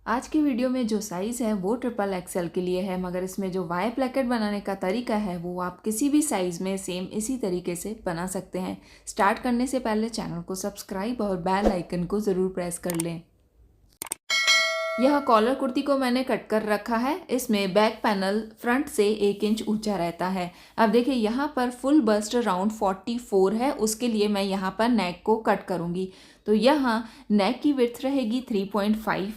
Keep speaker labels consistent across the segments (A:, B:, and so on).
A: आज की वीडियो में जो साइज़ है वो ट्रिपल एक्सएल के लिए है, मगर इसमें जो वाई प्लेकेट बनाने का तरीका है वो आप किसी भी साइज़ में सेम इसी तरीके से बना सकते हैं। स्टार्ट करने से पहले चैनल को सब्सक्राइब और बेल आइकन को ज़रूर प्रेस कर लें। यह कॉलर कुर्ती को मैंने कट कर रखा है। इसमें बैक पैनल फ्रंट से 1 इंच ऊंचा रहता है। अब देखिए यहाँ पर फुल बस्ट राउंड 44 है, उसके लिए मैं यहाँ पर नेक को कट करूँगी। तो यहाँ नेक की विड्थ रहेगी 3.5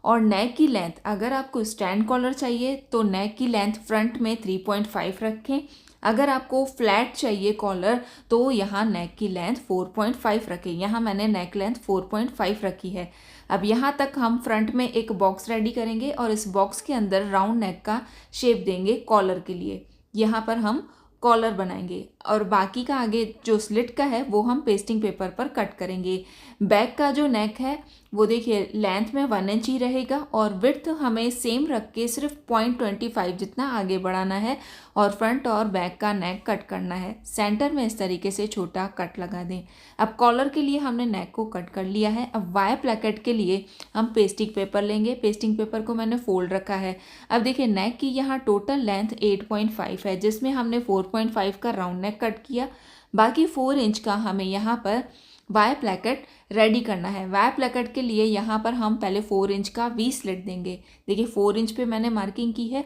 A: और नेक की लेंथ, अगर आपको स्टैंड कॉलर चाहिए तो नेक की लेंथ फ्रंट में 3.5 रखें। अगर आपको फ्लैट चाहिए कॉलर तो यहाँ नेक की लेंथ 4.5 रखें। यहाँ मैंने नेक लेंथ 4.5 रखी है। अब यहाँ तक हम फ्रंट में एक बॉक्स रेडी करेंगे और इस बॉक्स के अंदर राउंड नेक का शेप देंगे कॉलर के लिए। यहाँ पर हम कॉलर बनाएंगे और बाकी का आगे जो स्लिट का है वो हम पेस्टिंग पेपर पर कट करेंगे। बैक का जो नेक है वो देखिए लेंथ में 1 इंच ही रहेगा और विड्थ हमें सेम रख के सिर्फ 0.25 जितना आगे बढ़ाना है और फ्रंट और बैक का नेक कट करना है। सेंटर में इस तरीके से छोटा कट लगा दें। अब कॉलर के लिए हमने नेक को कट कर लिया है। अब वाई प्लेकेट के लिए हम पेस्टिंग पेपर लेंगे। पेस्टिंग पेपर को मैंने फोल्ड रखा है। अब देखिए नेक की यहाँ टोटल लेंथ 8.5 है, जिसमें हमने 4.5 का राउंड नेक कट किया। बाकी 4 इंच का हमें यहाँ पर वाई प्लेकेट रेडी करना है। वाई प्लेकेट के लिए यहाँ पर हम पहले 4 इंच का वी स्लिट देंगे। देखिए 4 इंच पे मैंने मार्किंग की है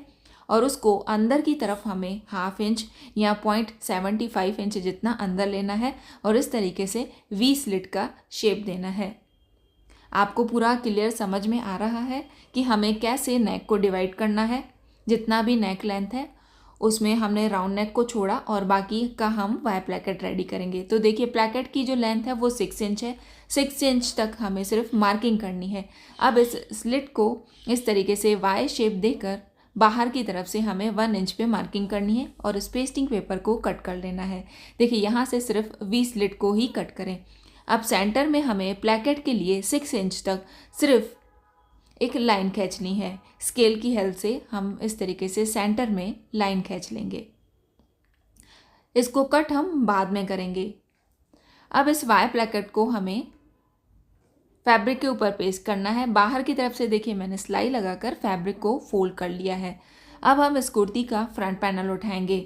A: और उसको अंदर की तरफ हमें 1/2 इंच या 0.75 इंच जितना अंदर लेना है और इस तरीके से वी स्लिट का शेप देना है। आपको पूरा क्लियर समझ में आ रहा है कि हमें कैसे नेक को डिवाइड करना है। जितना भी नेक लेंथ है उसमें हमने राउंड नेक को छोड़ा और बाकी का हम वाई प्लेकेट रेडी करेंगे। तो देखिए प्लेकेट की जो लेंथ है वो 6 इंच है। 6 इंच तक हमें सिर्फ मार्किंग करनी है। अब इस स्लिट को इस तरीके से वाई शेप देकर बाहर की तरफ से हमें 1 इंच पे मार्किंग करनी है और इस पेस्टिंग पेपर को कट कर लेना है। देखिए यहाँ से सिर्फ वी स्लिट को ही कट करें। अब सेंटर में हमें प्लेकेट के लिए 6 इंच तक सिर्फ एक लाइन खींचनी है। स्केल की हेल्प से हम इस तरीके से सेंटर में लाइन खींच लेंगे। इसको कट हम बाद में करेंगे। अब इस वाई प्लेकेट को हमें फैब्रिक के ऊपर पेस्ट करना है। बाहर की तरफ से देखिए मैंने सिलाई लगाकर फैब्रिक को फोल्ड कर लिया है। अब हम इस कुर्ती का फ्रंट पैनल उठाएंगे।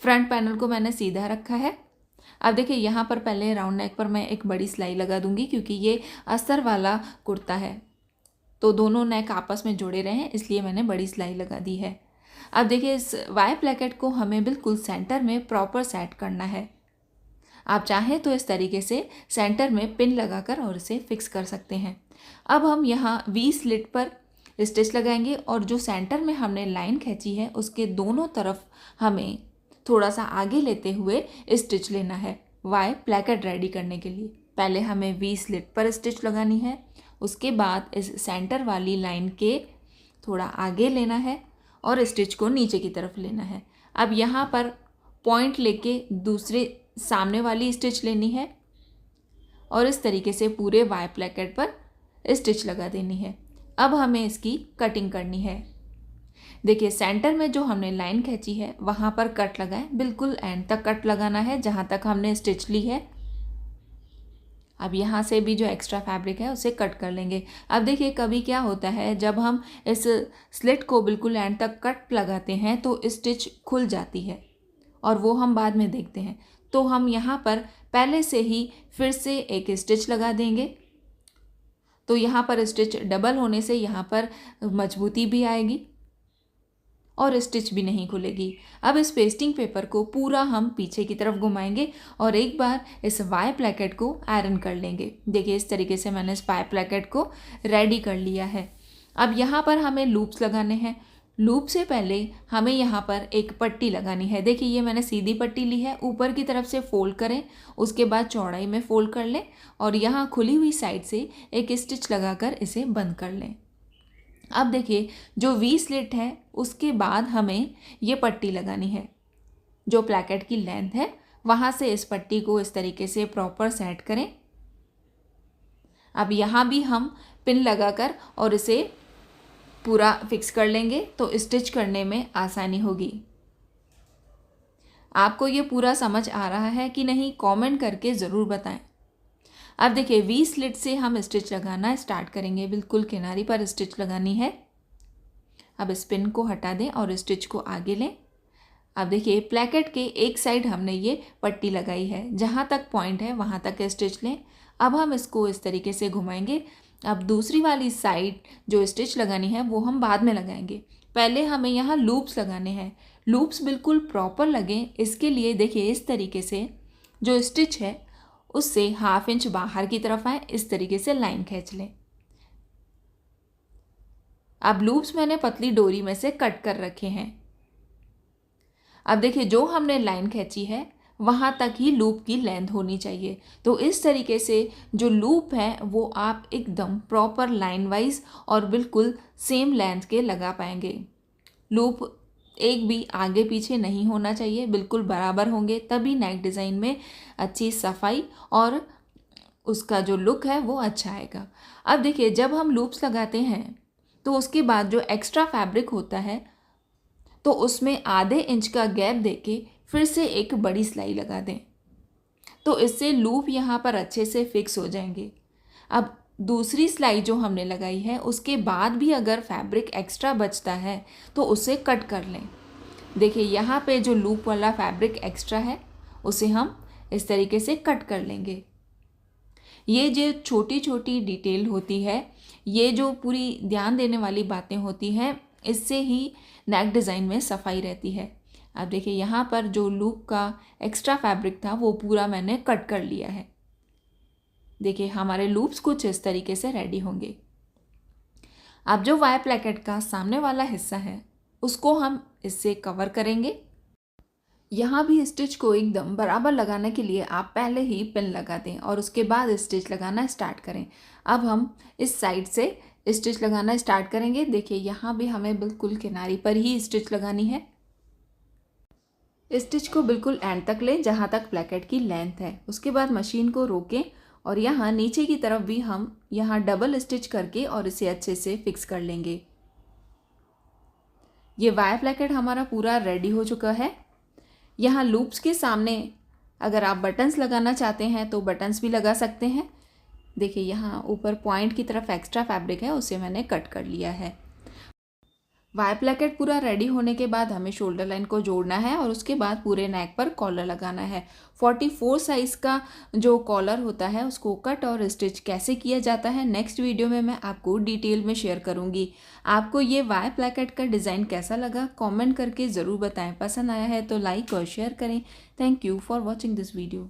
A: फ्रंट पैनल को मैंने सीधा रखा है। अब देखिए यहाँ पर पहले राउंड नेक पर मैं एक बड़ी सिलाई लगा दूंगी क्योंकि ये अस्तर वाला कुर्ता है तो दोनों नेक आपस में जुड़े रहे हैं, इसलिए मैंने बड़ी सिलाई लगा दी है। अब देखिए इस वाई प्लेकेट को हमें बिल्कुल सेंटर में प्रॉपर सेट करना है। आप चाहें तो इस तरीके से सेंटर में पिन लगाकर और इसे फिक्स कर सकते हैं। अब हम यहाँ वी स्लिट पर स्टिच लगाएंगे और जो सेंटर में हमने लाइन खींची है उसके दोनों तरफ हमें थोड़ा सा आगे लेते हुए स्टिच लेना है वाई प्लेकेट रेडी करने के लिए। पहले हमें वी स्लिट पर स्टिच लगानी है, उसके बाद इस सेंटर वाली लाइन के थोड़ा आगे लेना है और स्टिच को नीचे की तरफ लेना है। अब यहाँ पर पॉइंट लेके दूसरे सामने वाली स्टिच लेनी है और इस तरीके से पूरे वाई प्लेकेट पर स्टिच लगा देनी है। अब हमें इसकी कटिंग करनी है। देखिए सेंटर में जो हमने लाइन खींची है वहाँ पर कट लगाएं। बिल्कुल एंड तक कट लगाना है जहाँ तक हमने स्टिच ली है। अब यहाँ से भी जो एक्स्ट्रा फैब्रिक है उसे कट कर लेंगे। अब देखिए कभी क्या होता है जब हम इस स्लिट को बिल्कुल एंड तक कट लगाते हैं तो स्टिच खुल जाती है और वो हम बाद में देखते हैं। तो हम यहाँ पर पहले से ही फिर से एक स्टिच लगा देंगे। तो यहाँ पर स्टिच डबल होने से यहाँ पर मजबूती भी आएगी और स्टिच भी नहीं खुलेगी। अब इस पेस्टिंग पेपर को पूरा हम पीछे की तरफ घुमाएंगे और एक बार इस वाई प्लेकेट को आयरन कर लेंगे। देखिए इस तरीके से मैंने इस वाई प्लेकेट को रेडी कर लिया है। अब यहाँ पर हमें लूप्स लगाने हैं। लूप से पहले हमें यहाँ पर एक पट्टी लगानी है। देखिए ये मैंने सीधी पट्टी ली है, ऊपर की तरफ से फोल्ड करें, उसके बाद चौड़ाई में फोल्ड कर लें और यहाँ खुली हुई साइड से एक स्टिच लगाकर इसे बंद कर लें। अब देखिए जो वी स्लिट है उसके बाद हमें ये पट्टी लगानी है। जो प्लेकेट की लेंथ है वहाँ से इस पट्टी को इस तरीके से प्रॉपर सेट करें। अब यहाँ भी हम पिन लगाकर और इसे पूरा फिक्स कर लेंगे तो स्टिच करने में आसानी होगी। आपको ये पूरा समझ आ रहा है कि नहीं, कमेंट करके ज़रूर बताएं। अब देखिए वी स्लिट से हम स्टिच लगाना स्टार्ट करेंगे। बिल्कुल किनारी पर स्टिच लगानी है। अब इस पिन को हटा दें और स्टिच को आगे लें। अब देखिए प्लेकेट के एक साइड हमने ये पट्टी लगाई है, जहाँ तक पॉइंट है वहाँ तक स्टिच लें। अब हम इसको इस तरीके से घुमाएंगे। अब दूसरी वाली साइड जो स्टिच लगानी है वो हम बाद में लगाएंगे। पहले हमें यहाँ लूप्स लगाने हैं। लूप्स बिल्कुल प्रॉपर लगें, इसके लिए देखिए इस तरीके से जो स्टिच है उससे 1/2 इंच बाहर की तरफ आए, इस तरीके से लाइन खींच लें। अब लूप्स मैंने पतली डोरी में से कट कर रखे हैं। अब देखिए जो हमने लाइन खींची है वहाँ तक ही लूप की लेंथ होनी चाहिए। तो इस तरीके से जो लूप है वो आप एकदम प्रॉपर लाइन वाइज और बिल्कुल सेम लेंथ के लगा पाएंगे। लूप एक भी आगे पीछे नहीं होना चाहिए, बिल्कुल बराबर होंगे, तभी नेक डिज़ाइन में अच्छी सफाई और उसका जो लुक है वो अच्छा आएगा। अब देखिए जब हम लूप्स लगाते हैं तो उसके बाद जो एक्स्ट्रा फैब्रिक होता है तो उसमें ½ इंच का गैप देके फिर से एक बड़ी सिलाई लगा दें, तो इससे लूप यहाँ पर अच्छे से फिक्स हो जाएंगे। अब दूसरी सिलाई जो हमने लगाई है उसके बाद भी अगर फैब्रिक एक्स्ट्रा बचता है तो उसे कट कर लें। देखिए यहाँ पे जो लूप वाला फैब्रिक एक्स्ट्रा है उसे हम इस तरीके से कट कर लेंगे। ये जो छोटी छोटी डिटेल होती है, ये जो पूरी ध्यान देने वाली बातें होती हैं, इससे ही नेक डिज़ाइन में सफाई रहती है। अब देखिए यहाँ पर जो लूप का एक्स्ट्रा फैब्रिक था वो पूरा मैंने कट कर लिया है। देखिए हमारे लूप्स कुछ इस तरीके से रेडी होंगे। अब जो वाई प्लेकेट का सामने वाला हिस्सा है उसको हम इससे कवर करेंगे। यहाँ भी स्टिच को एकदम बराबर लगाने के लिए आप पहले ही पिन लगा दें और उसके बाद स्टिच लगाना स्टार्ट करें। अब हम इस साइड से स्टिच लगाना स्टार्ट करेंगे। देखिए यहाँ भी हमें बिल्कुल किनारी पर ही स्टिच लगानी है। स्टिच को बिल्कुल एंड तक लें जहाँ तक प्लेकेट की लेंथ है। उसके बाद मशीन को रोकें और यहाँ नीचे की तरफ भी हम यहाँ डबल स्टिच करके और इसे अच्छे से फिक्स कर लेंगे। ये वाई प्लेकेट हमारा पूरा रेडी हो चुका है। यहाँ लूप्स के सामने अगर आप बटन्स लगाना चाहते हैं तो बटन्स भी लगा सकते हैं। देखिए यहाँ ऊपर पॉइंट की तरफ एक्स्ट्रा फैब्रिक है, उसे मैंने कट कर लिया है। वाई प्लेकेट पूरा रेडी होने के बाद हमें शोल्डर लाइन को जोड़ना है और उसके बाद पूरे नेक पर कॉलर लगाना है। 44 साइज़ का जो कॉलर होता है उसको कट और स्टिच कैसे किया जाता है नेक्स्ट वीडियो में मैं आपको डिटेल में शेयर करूंगी। आपको ये वाई प्लेकेट का डिज़ाइन कैसा लगा कमेंट करके ज़रूर बताएं। पसंद आया है तो लाइक और शेयर करें। Thank you for watching this video.